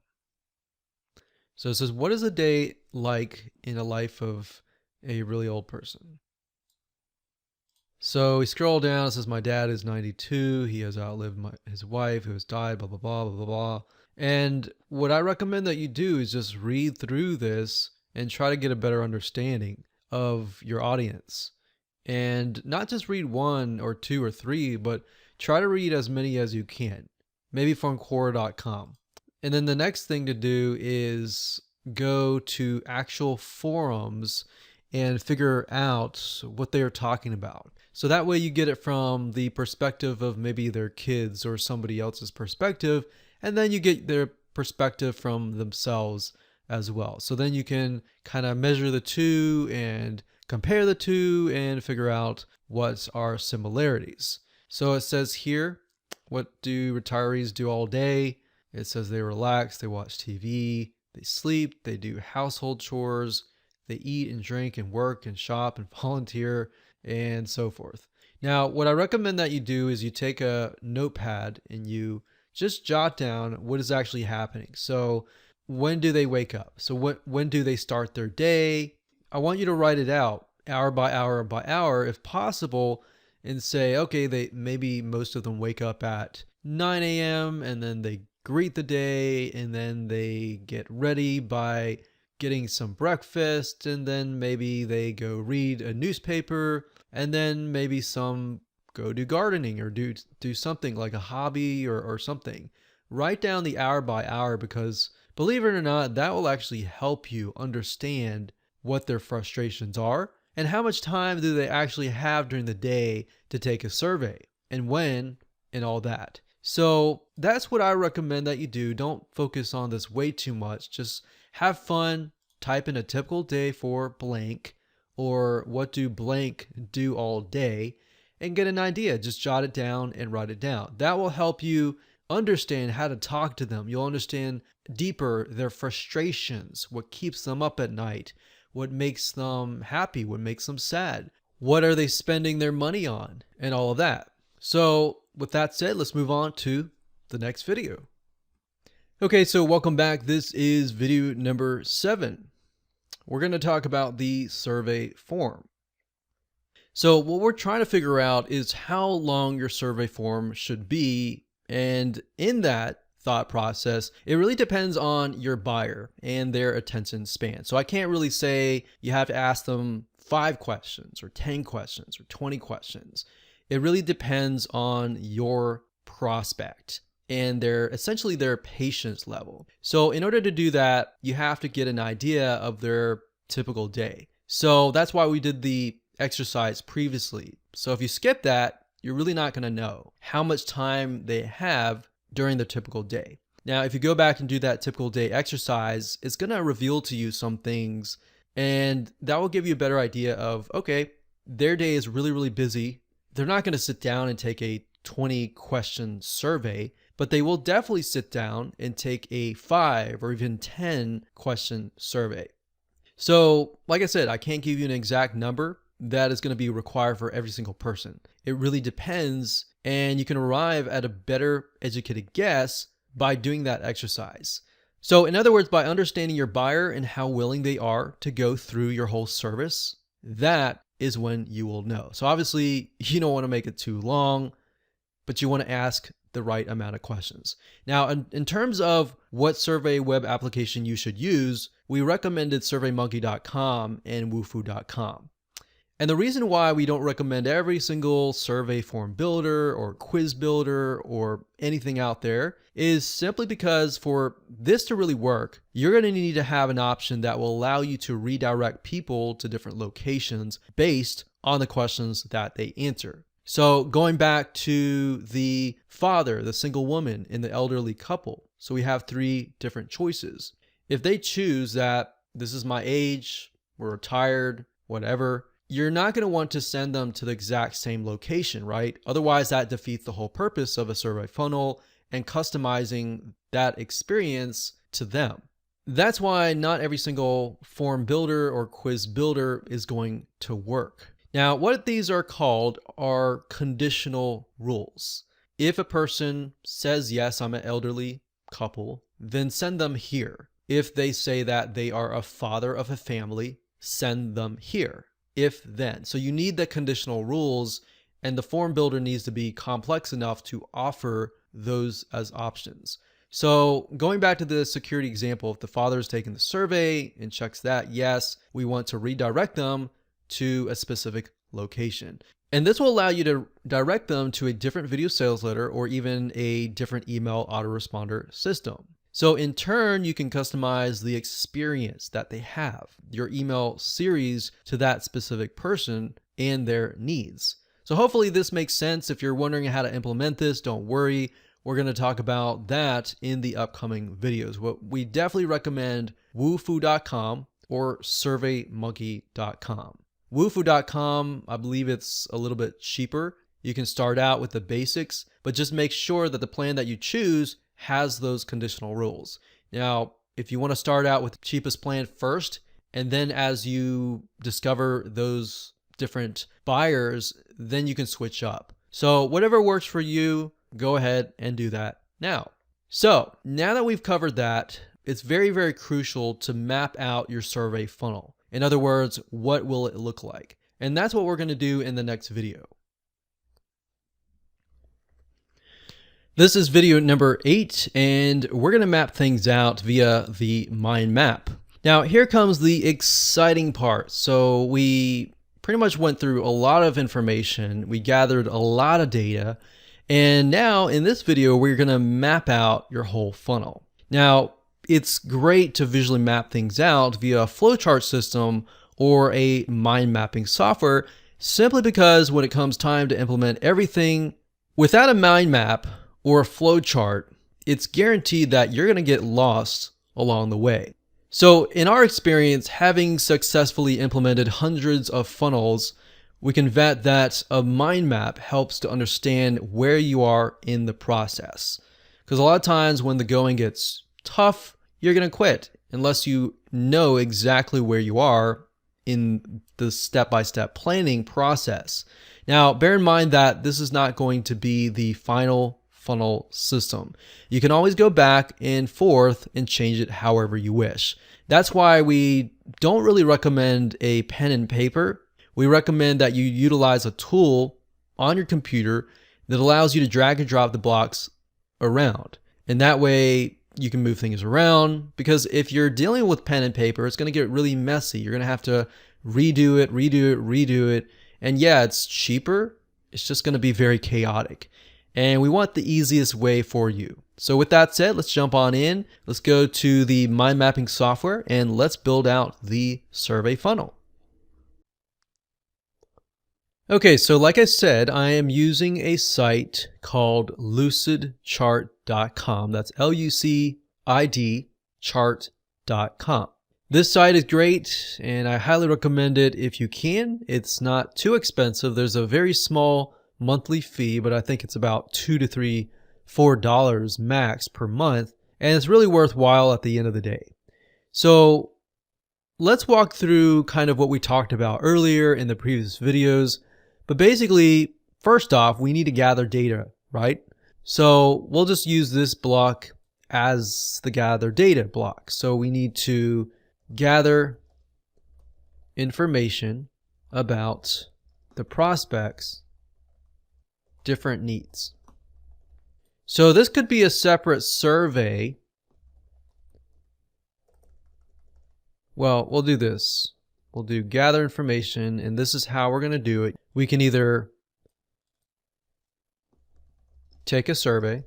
So it says, what is a day like in a life of a really old person? So we scroll down, it says my dad is 92, he has outlived his wife who has died, blah, blah, blah, blah, blah, blah. And what I recommend that you do is just read through this and try to get a better understanding of your audience. And not just read one or two or three, but try to read as many as you can, maybe from Quora.com. And then the next thing to do is go to actual forums and figure out what they are talking about. So that way you get it from the perspective of maybe their kids or somebody else's perspective, and then you get their perspective from themselves as well. So then you can kind of measure the two and compare the two and figure out what are similarities. So it says here, what do retirees do all day? It says they relax, they watch TV, they sleep, they do household chores, they eat and drink and work and shop and volunteer and so forth. Now, what I recommend that you do is you take a notepad and you just jot down what is actually happening. So when do they wake up? So when do they start their day? I want you to write it out hour by hour by hour if possible, and say, okay, maybe most of them wake up at 9 a.m. and then they greet the day and then they get ready by getting some breakfast, and then maybe they go read a newspaper, and then maybe some go do gardening or do something like a hobby or something. Write down the hour by hour, because believe it or not, that will actually help you understand what their frustrations are and how much time do they actually have during the day to take a survey and when and all that. So that's what I recommend that you do. Don't focus on this way too much. Just have fun. Type in a typical day for blank, or what do blank do all day, and get an idea. Just jot it down and write it down. That will help you understand how to talk to them. You'll understand deeper their frustrations, what keeps them up at night, what makes them happy, what makes them sad, what are they spending their money on, and all of that. So with that said, let's move on to the next video. Okay, so welcome back. This is video number 7. We're going to talk about the survey form. So what we're trying to figure out is how long your survey form should be. And in that thought process, it really depends on your buyer and their attention span. So I can't really say you have to ask them 5 questions or 10 questions or 20 questions. It really depends on your prospect. and essentially their patience level. So in order to do that, you have to get an idea of their typical day. So that's why we did the exercise previously. So if you skip that, you're really not going to know how much time they have during their typical day. Now, if you go back and do that typical day exercise, it's going to reveal to you some things, and that will give you a better idea of, okay, their day is really, really busy. They're not going to sit down and take a 20-question survey, but they will definitely sit down and take a 5 or even 10-question survey. So, like I said, I can't give you an exact number that is going to be required for every single person. It really depends, and you can arrive at a better educated guess by doing that exercise. So in other words, by understanding your buyer and how willing they are to go through your whole service, that is when you will know. So obviously you don't want to make it too long, but you want to ask the right amount of questions. Now, in terms of what survey web application you should use, we recommended SurveyMonkey.com and Wufoo.com. And the reason why we don't recommend every single survey form builder or quiz builder or anything out there is simply because for this to really work, you're going to need to have an option that will allow you to redirect people to different locations based on the questions that they answer. So going back to the father, the single woman, and the elderly couple. So we have 3 different choices. If they choose that this is my age, we're retired, whatever, you're not going to want to send them to the exact same location, right? Otherwise, that defeats the whole purpose of a survey funnel and customizing that experience to them. That's why not every single form builder or quiz builder is going to work. Now, what these are called are conditional rules. If a person says, yes, I'm an elderly couple, then send them here. If they say that they are a father of a family, send them here. If then. So you need the conditional rules, and the form builder needs to be complex enough to offer those as options. So going back to the security example, if the father is taking the survey and checks that, yes, we want to redirect them to a specific location. And this will allow you to direct them to a different video sales letter or even a different email autoresponder system. So in turn, you can customize the experience that they have, your email series to that specific person and their needs. So hopefully this makes sense. If you're wondering how to implement this, don't worry. We're going to talk about that in the upcoming videos. What we definitely recommend Wufoo.com or SurveyMonkey.com. Wufoo.com, I believe it's a little bit cheaper. You can start out with the basics, but just make sure that the plan that you choose has those conditional rules. Now, if you want to start out with the cheapest plan first, and then as you discover those different buyers, then you can switch up. So whatever works for you, go ahead and do that now. So now that we've covered that, it's very, very crucial to map out your survey funnel. In other words, what will it look like? And that's what we're going to do in the next video. This is video number 8, and we're going to map things out via the mind map. Now, here comes the exciting part. So we pretty much went through a lot of information. We gathered a lot of data. And now in this video, we're going to map out your whole funnel. Now, it's great to visually map things out via a flowchart system or a mind mapping software, simply because when it comes time to implement everything without a mind map or a flowchart, it's guaranteed that you're going to get lost along the way. So in our experience, having successfully implemented hundreds of funnels, we can vet that a mind map helps to understand where you are in the process. Because a lot of times when the going gets tough, you're going to quit unless you know exactly where you are in the step-by-step planning process. Now, bear in mind that this is not going to be the final funnel system. You can always go back and forth and change it however you wish. That's why we don't really recommend a pen and paper. We recommend that you utilize a tool on your computer that allows you to drag and drop the blocks around. And that way you can move things around, because if you're dealing with pen and paper, it's going to get really messy. You're going to have to redo it. And yeah, it's cheaper. It's just going to be very chaotic. and we want the easiest way for you. So with that said, let's jump on in. Let's go to the mind mapping software and let's build out the survey funnel. Okay, so like I said, I am using a site called lucidchart.com. That's LUCID chart.com. This site is great and I highly recommend it if you can. It's not too expensive. There's a very small monthly fee, but I think it's about $2 to $4 max per month, and it's really worthwhile at the end of the day. So let's walk through kind of what we talked about earlier in the previous videos. But basically, first off, we need to gather data, right? So we'll just use this block as the gather data block. So we need to gather information about the prospect's different needs. So this could be a separate survey. Well, we'll do this. We'll do gather information, and this is how we're going to do it. We can either take a survey,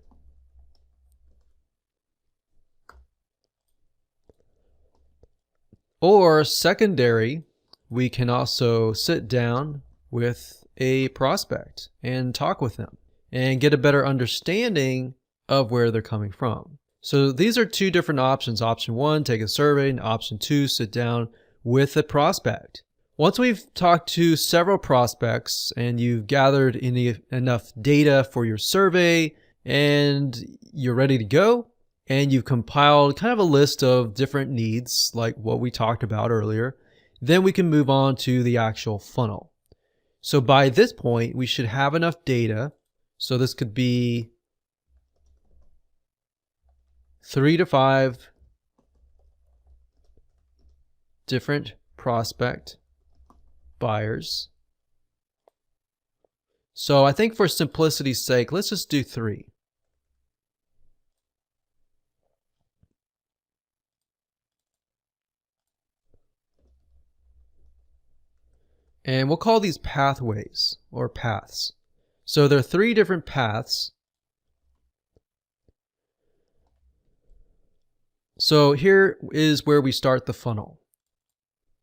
or secondary, we can also sit down with a prospect and talk with them and get a better understanding of where they're coming from. So these are two different options. Option 1, take a survey, and option 2, sit down with a prospect. Once we've talked to several prospects and you've gathered enough data for your survey and you're ready to go, and you've compiled kind of a list of different needs like what we talked about earlier, then we can move on to the actual funnel. So by this point, we should have enough data. So this could be 3 to 5 different prospect buyers. So I think for simplicity's sake, let's just do 3. And we'll call these pathways or paths. So there are 3 different paths. So here is where we start the funnel.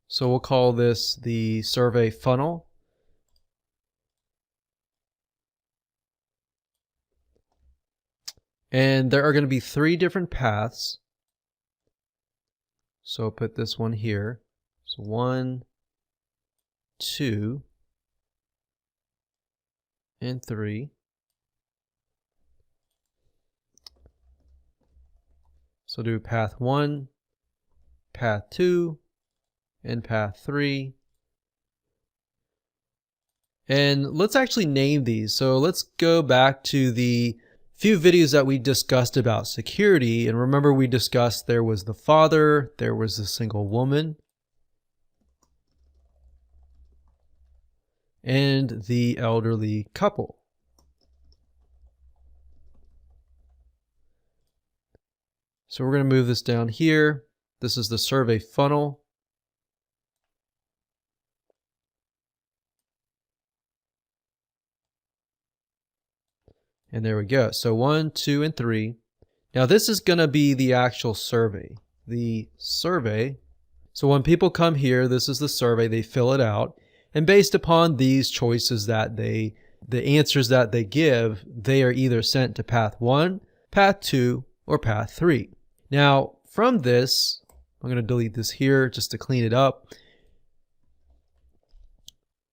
So we'll call this the survey funnel. And there are going to be 3 different paths. So I'll put this one here. So 1, 2, and 3. So do path 1, path 2, and path 3. And let's actually name these. So let's go back to the few videos that we discussed about security. And remember, we discussed there was the father, there was the single woman, and the elderly couple. So we're going to move this down here. This is the survey funnel. And there we go. So 1, 2, and 3. Now this is going to be the actual survey. The survey. So when people come here, this is the survey. They fill it out. And based upon these choices that the answers that they give, they are either sent to path 1, path 2, or path 3. Now, from this, I'm going to delete this here just to clean it up.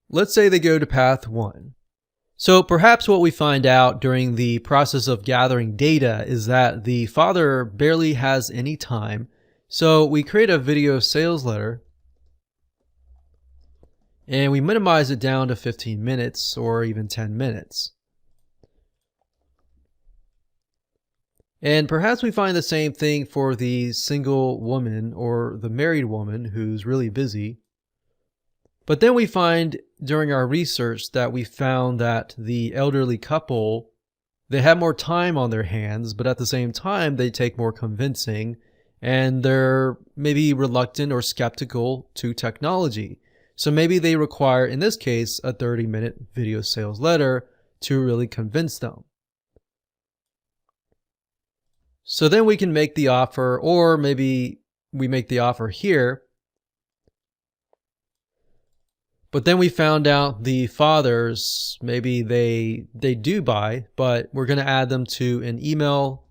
Let's say they go to path 1. So perhaps what we find out during the process of gathering data is that the father barely has any time. So we create a video sales letter and we minimize it down to 15 minutes or even 10 minutes. And perhaps we find the same thing for the single woman or the married woman who's really busy. But then we find during our research that we found that the elderly couple, they have more time on their hands, but at the same time, they take more convincing and they're maybe reluctant or skeptical to technology. So maybe they require, in this case, a 30-minute video sales letter to really convince them. So then we can make the offer, or maybe we make the offer here. But then we found out the fathers, maybe they do buy, but we're going to add them to an email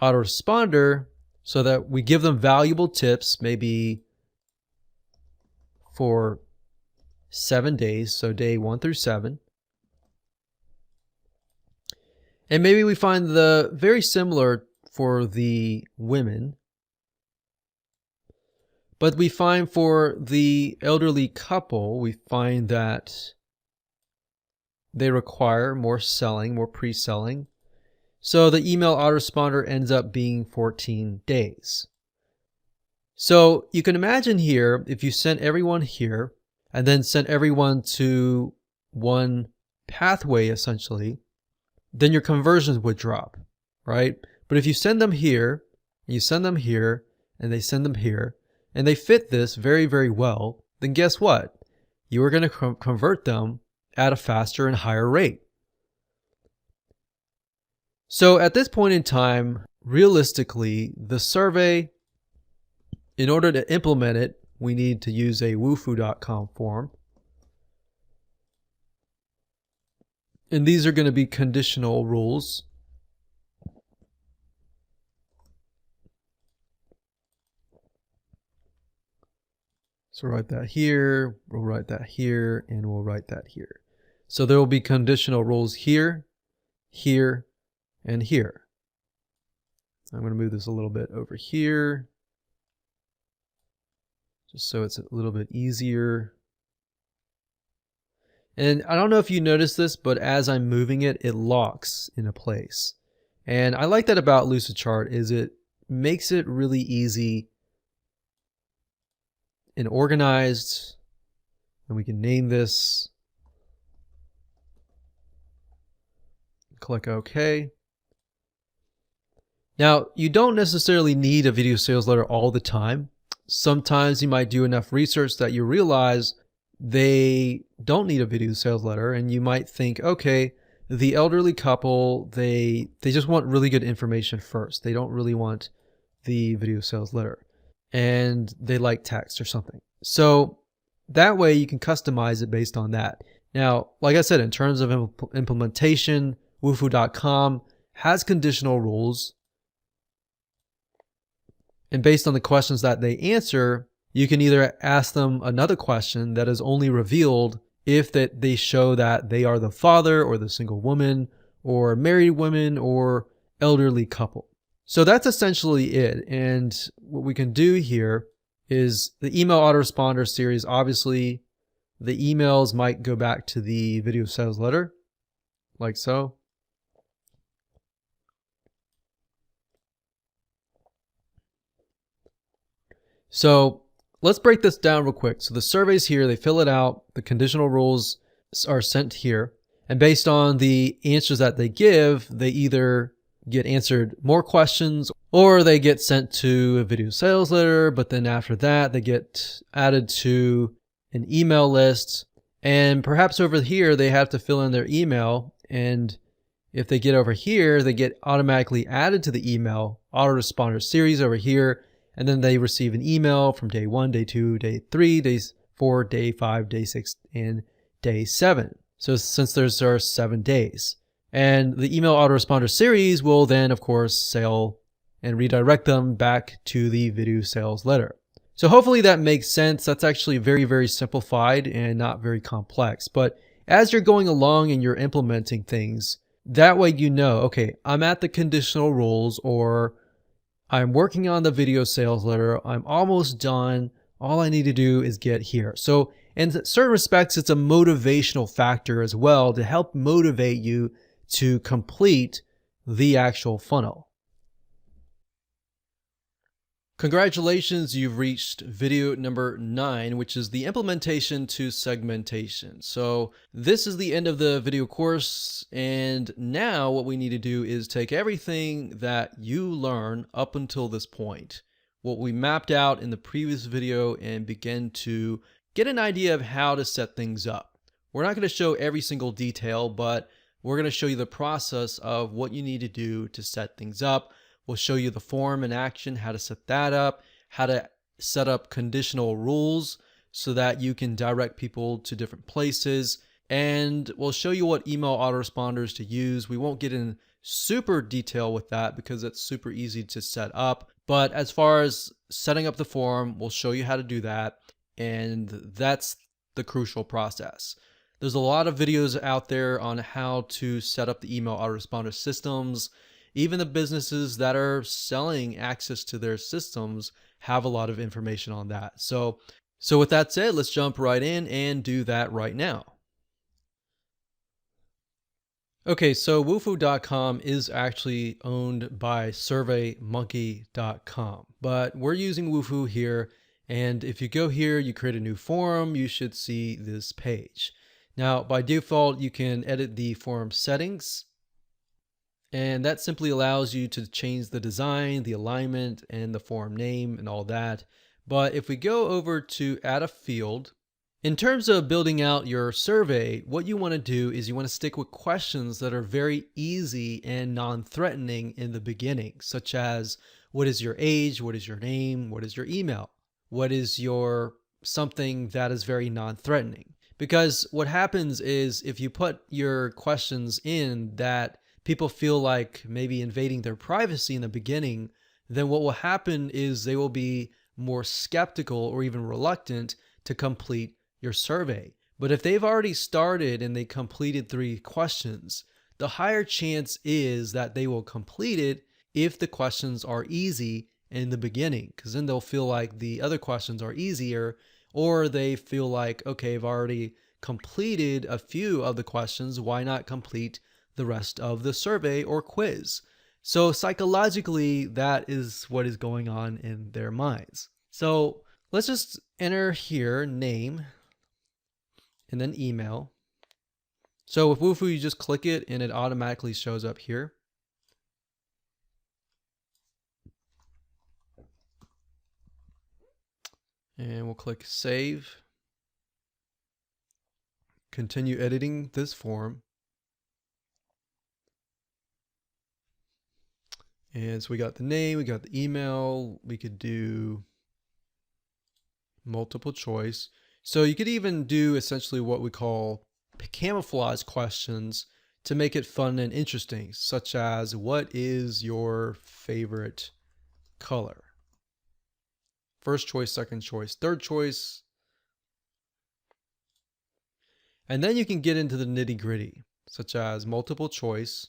autoresponder so that we give them valuable tips, maybe for 7 days, so day 1 through 7. And maybe we find the very similar for the women. But we find for the elderly couple, we find that they require more selling, more pre-selling. So the email autoresponder ends up being 14 days. So you can imagine here, if you sent everyone here and then sent everyone to one pathway essentially, then your conversions would drop, right? But if you send them here, you send them here, and they send them here, and they fit this very, very well, then guess what? You are going to convert them at a faster and higher rate. So at this point in time, realistically, the survey, in order to implement it, we need to use a wufoo.com form. And these are going to be conditional rules. So write that here, we'll write that here, and we'll write that here. So there will be conditional rules here, here, and here. I'm going to move this a little bit over here, just so it's a little bit easier. And I don't know if you noticed this, but as I'm moving it, it locks into place. And I like that about Lucidchart is it makes it really easy and organized, and we can name this. Click OK. Now, you don't necessarily need a video sales letter all the time. Sometimes you might do enough research that you realize they don't need a video sales letter, and you might think, okay, the elderly couple, they just want really good information first. They don't really want the video sales letter, and they like text or something. So that way you can customize it based on that. Now, like I said, in terms of implementation, wufoo.com has conditional rules. And based on the questions that they answer, you can either ask them another question that is only revealed if that they show that they are the father or the single woman or married woman or elderly couple. So that's essentially it. And what we can do here is the email autoresponder series. Obviously, the emails might go back to the video sales letter, like so. So let's break this down real quick. So the survey's here, they fill it out, the conditional rules are sent here, and based on the answers that they give, they either get answered more questions or they get sent to a video sales letter, but then after that they get added to an email list, and perhaps over here they have to fill in their email, and if they get over here, they get automatically added to the email autoresponder series over here, and then they receive an email from day 1, day 2, day 3, day 4, day 5, day 6, and day 7. So since there are 7 days. And the email autoresponder series will then, of course, sell and redirect them back to the video sales letter. So hopefully that makes sense. That's actually very, very simplified and not very complex. But as you're going along and you're implementing things, that way you know, okay, I'm at the conditional rules, or I'm working on the video sales letter, I'm almost done, all I need to do is get here. So in certain respects, it's a motivational factor as well to help motivate you to complete the actual funnel. Congratulations, you've reached video number 9, which is the implementation to segmentation. So this is the end of the video course, and now what we need to do is take everything that you learn up until this point, what we mapped out in the previous video, and begin to get an idea of how to set things up. We're not going to show every single detail, but we're going to show you the process of what you need to do to set things up. We'll show you the form in action, how to set that up, how to set up conditional rules so that you can direct people to different places. And we'll show you what email autoresponders to use. We won't get in super detail with that because it's super easy to set up. But as far as setting up the form, we'll show you how to do that. And that's the crucial process. There's a lot of videos out there on how to set up the email autoresponder systems. Even the businesses that are selling access to their systems have a lot of information on that. So with that said, let's jump right in and do that right now. Okay, so Wufoo.com is actually owned by SurveyMonkey.com, but we're using Wufoo here. And if you go here, you create a new forum, you should see this page. Now, by default, you can edit the forum settings, and that simply allows you to change the design, the alignment, and the forum name and all that. But if we go over to add a field, in terms of building out your survey, what you want to do is you want to stick with questions that are very easy and non-threatening in the beginning, such as what is your age, what is your name, what is your email, what is your something that is very non-threatening. Because what happens is if you put your questions in that people feel like maybe invading their privacy in the beginning, then what will happen is they will be more skeptical or even reluctant to complete your survey. But if they've already started and they completed 3 questions, the higher chance is that they will complete it if the questions are easy in the beginning, because then they'll feel like the other questions are easier, or they feel like, okay, I've already completed a few of the questions, why not complete the rest of the survey or quiz? So psychologically, that is what is going on in their minds. So let's just enter here name and then email. So with Wufoo, you just click it and it automatically shows up here. And we'll click save. Continue editing this form. And so we got the name, we got the email, we could do multiple choice. So you could even do essentially what we call camouflage questions to make it fun and interesting, such as what is your favorite color? First choice, second choice, third choice. And then you can get into the nitty-gritty, such as multiple choice.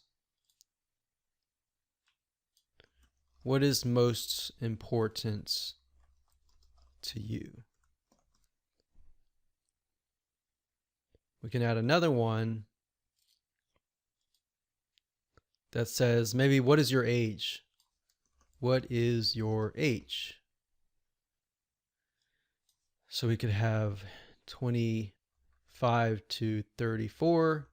What is most important to you? We can add another one that says maybe what is your age? What is your age? So we could have 25 to 34.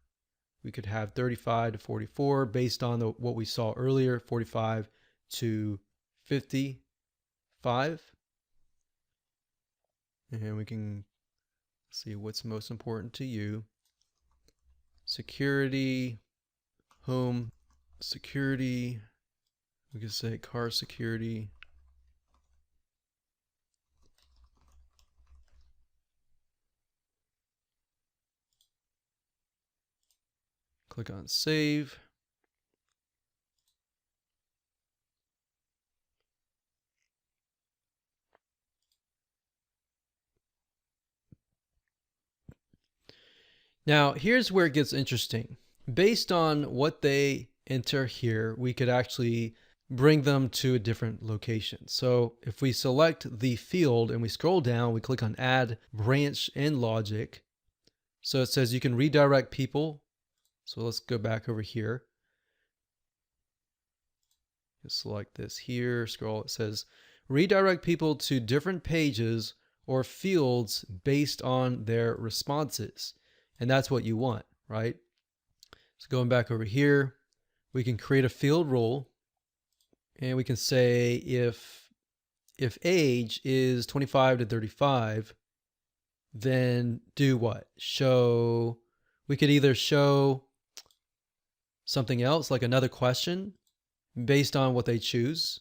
We could have 35 to 44 based on what we saw earlier, 45 to 55. And we can see what's most important to you. Security, home security. We could say car security. Click on save. Now, here's where it gets interesting. Based on what they enter here, we could actually bring them to a different location. So if we select the field and we scroll down, we click on add branch and logic. So it says you can redirect people. So let's go back over here. Just select this here, scroll, it says redirect people to different pages or fields based on their responses. And that's what you want, right? So going back over here, we can create a field rule and we can say if age is 25 to 35, then do what? Show, we could either show something else like another question, based on what they choose.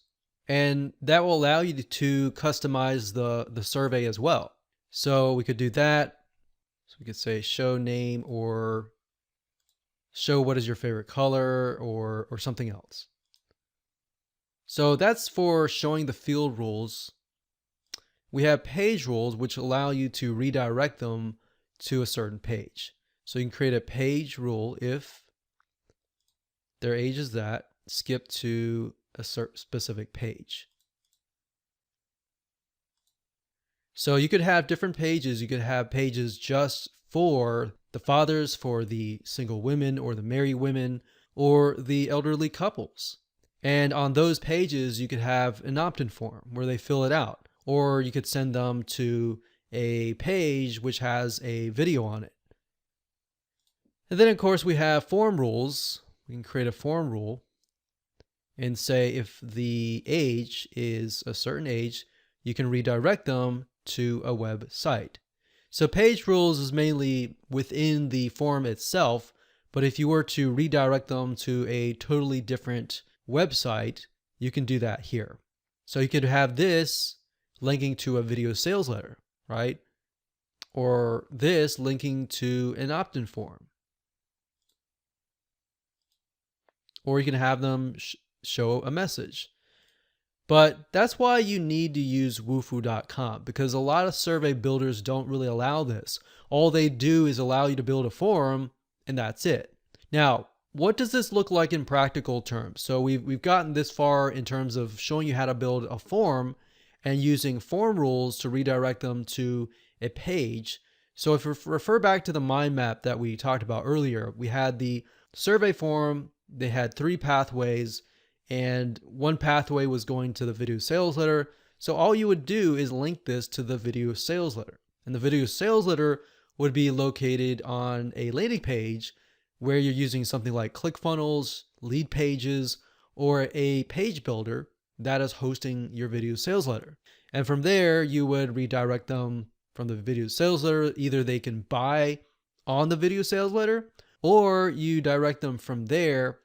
And that will allow you to customize the survey as well. So we could do that. So we could say show name or show what is your favorite color or something else. So that's for showing the field rules. We have page rules, which allow you to redirect them to a certain page. So you can create a page rule if their age is that, skip to a specific page. So you could have different pages. You could have pages just for the fathers, for the single women or the married women or the elderly couples. And on those pages, you could have an opt-in form where they fill it out, or you could send them to a page which has a video on it. And then of course we have form rules. We can create a form rule and say if the age is a certain age, you can redirect them to a website. So page rules is mainly within the form itself, but if you were to redirect them to a totally different website, you can do that here. So you could have this linking to a video sales letter, right? Or this linking to an opt-in form. Or you can have them show a message. But that's why you need to use Wufoo.com, because a lot of survey builders don't really allow this. All they do is allow you to build a form, and that's it. Now, what does this look like in practical terms? So we've gotten this far in terms of showing you how to build a form and using form rules to redirect them to a page. So if we refer back to the mind map that we talked about earlier, we had the survey form. They had 3 pathways, and one pathway was going to the video sales letter. So all you would do is link this to the video sales letter. And the video sales letter would be located on a landing page where you're using something like ClickFunnels, Leadpages, or a page builder that is hosting your video sales letter. And from there, you would redirect them from the video sales letter. Either they can buy on the video sales letter, or you direct them from there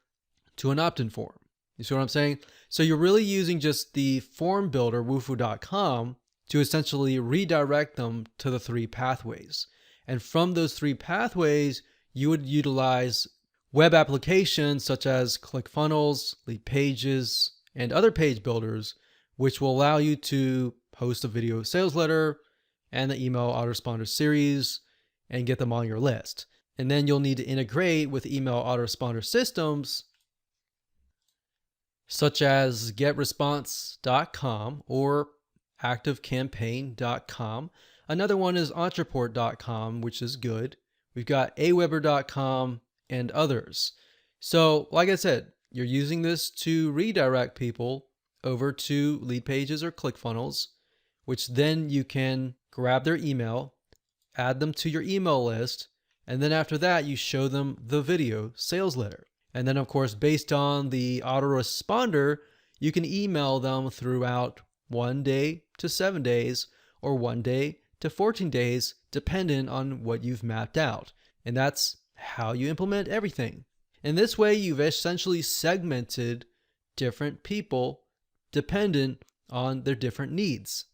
to an opt-in form. You see what I'm saying? So you're really using just the form builder, Wufoo.com, to essentially redirect them to the 3 pathways. And from those 3 pathways, you would utilize web applications such as ClickFunnels, Leadpages, and other page builders, which will allow you to host a video sales letter and the email autoresponder series and get them on your list. And then you'll need to integrate with email autoresponder systems such as GetResponse.com or ActiveCampaign.com. Another one is Ontraport.com, which is good. We've got Aweber.com and others. So, like I said, you're using this to redirect people over to Leadpages or ClickFunnels, which then you can grab their email, add them to your email list, and then after that, you show them the video sales letter. And then, of course, based on the autoresponder, you can email them throughout 1 day to 7 days or 1 day to 14 days, depending on what you've mapped out. And that's how you implement everything. In this way, you've essentially segmented different people dependent on their different needs.